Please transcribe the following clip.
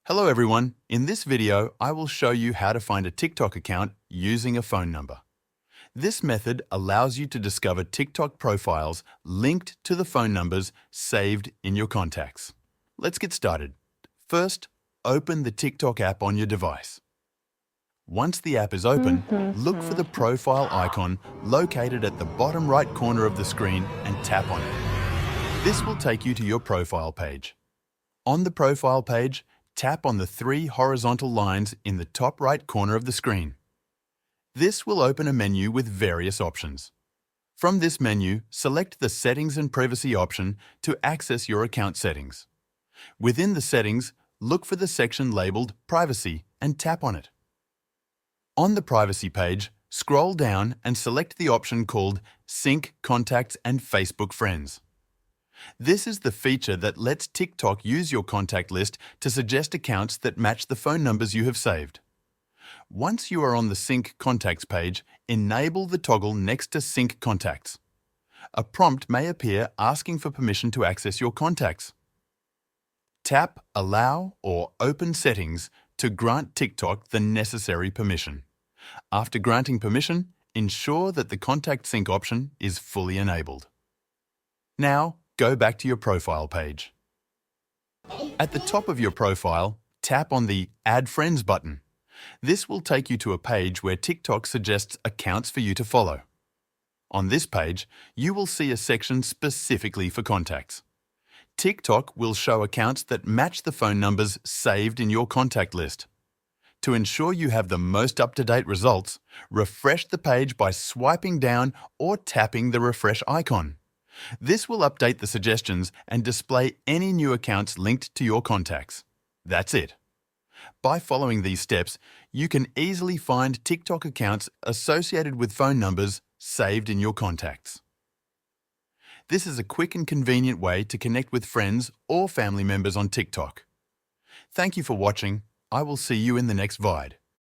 Hello everyone, in this video I will show you how to find a TikTok account using a phone number. This method allows you to discover TikTok profiles linked to the phone numbers saved in your contacts. Let's get started. First, open the TikTok app on your device. Once the app is open, look for the profile icon located at the bottom right corner of the screen and tap on it. This will take you to your profile page. On the profile page, tap on the three horizontal lines in the top right corner of the screen. This will open a menu with various options. From this menu, select the Settings and Privacy option to access your account settings. Within the settings, look for the section labeled Privacy and tap on it. On the Privacy page, scroll down and select the option called Sync Contacts and Facebook Friends. This is the feature that lets TikTok use your contact list to suggest accounts that match the phone numbers you have saved. Once you are on the Sync Contacts page, enable the toggle next to Sync Contacts. A prompt may appear asking for permission to access your contacts. Tap Allow or Open Settings to grant TikTok the necessary permission. After granting permission, ensure that the Contact Sync option is fully enabled. Now, go back to your profile page. At the top of your profile, tap on the Add Friends button. This will take you to a page where TikTok suggests accounts for you to follow. On this page, you will see a section specifically for contacts. TikTok will show accounts that match the phone numbers saved in your contact list. To ensure you have the most up-to-date results, refresh the page by swiping down or tapping the refresh icon. This will update the suggestions and display any new accounts linked to your contacts. That's it. By following these steps, you can easily find TikTok accounts associated with phone numbers saved in your contacts. This is a quick and convenient way to connect with friends or family members on TikTok. Thank you for watching. I will see you in the next VID.